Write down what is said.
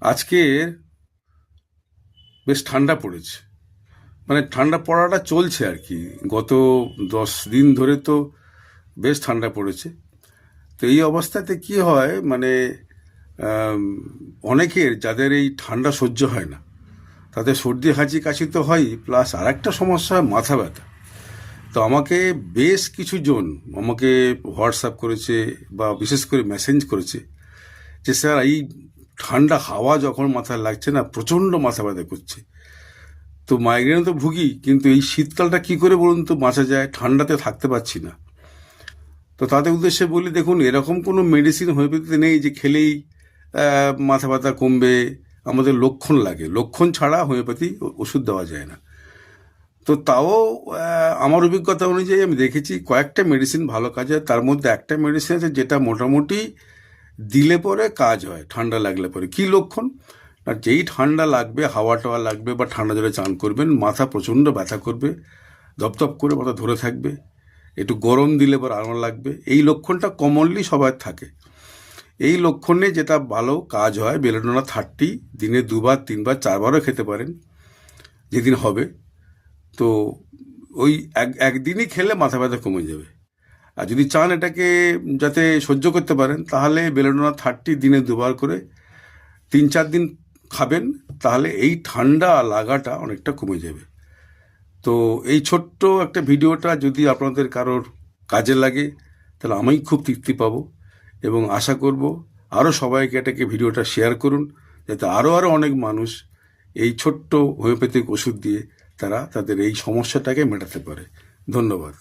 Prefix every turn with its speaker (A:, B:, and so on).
A: আজকে বেশ ঠান্ডা পড়েছে, মানে ঠান্ডা পড়াটা চলছে আর কি। গত 10 দিন ধরে তো বেশ ঠান্ডা পড়েছে। তো এই অবস্থাতে কি হয়, মানে আম, অনেকের যাদের এই ঠান্ডা সহ্য হয় না, তাদের সর্দি হাঁচি কাশি তো হয়, প্লাস আর একটা সমস্যা হয় মাথা ব্যথা। তো আমাকে বেশ কিছু জন আমাকে হোয়াটসঅ্যাপ করেছে বা বিশেষ করে মেসেজ করেছে যে স্যার, এই ঠান্ডা হাওয়া যখন মাথায় লাগছে না, প্রচণ্ড মাথা ব্যথা করছে। তো মাইগ্রেনে তো ভুগি, কিন্তু এই শীতকালটা কি করে বলুন তো বাঁচা যায়, ঠান্ডাতে থাকতে পারছি না। তো তাদের উদ্দেশ্যে বলি, দেখুন, এরকম কোনো মেডিসিন হোমিওপ্যাথিতে নেই যে খেলেই মাথা ব্যথা কমবে। আমাদের লক্ষণ লাগে, লক্ষণ ছাড়া হোমিওপ্যাথি ওষুধ দেওয়া যায় না। তো তাও আমার অভিজ্ঞতা অনুযায়ী আমি দেখেছি কয়েকটা মেডিসিন ভালো কাজ হয়। তার মধ্যে একটা মেডিসিন আছে যেটা মোটামুটি দিলে পরে কাজ হয় ঠান্ডা লাগলে পরে। কি লক্ষণ? আর যেই ঠান্ডা লাগবে, হাওয়া টাওয়া লাগবে বা ঠান্ডা জলে চান করবেন, মাথা প্রচণ্ড ব্যথা করবে, ধপধপ করে মাথা ধরে থাকবে, একটু গরম দিলে পর আরাম লাগবে। এই লক্ষণটা কমনলি সবার থাকে। এই লক্ষণে যেটা ভালো কাজ হয়, বেলেডোনা 30 দিনে 2বার 3বার 4বারও খেতে পারেন যেদিন হবে। তো ওই একদিনই খেলে মাথা ব্যথা কমে যাবে। আর যদি চান এটাকে যাতে সহ্য করতে পারেন, তাহলে বেলেডোনা 30 দিনে 2বার করে 3-4 দিন খাবেন, তাহলে এই ঠান্ডা লাগাটা অনেকটা কমে যাবে। তো এই ছোট্ট একটা ভিডিওটা যদি আপনাদের কারোর কাজে লাগে, তাহলে আমি খুব তৃপ্তি পাবো। এবং আশা করব আরও সবাইকে এটাকে ভিডিওটা শেয়ার করুন, যাতে আরও অনেক মানুষ এই ছোট্ট হোমিওপ্যাথিক ওষুধ দিয়ে তারা তাদের এই সমস্যাটাকে মেটাতে পারে। ধন্যবাদ।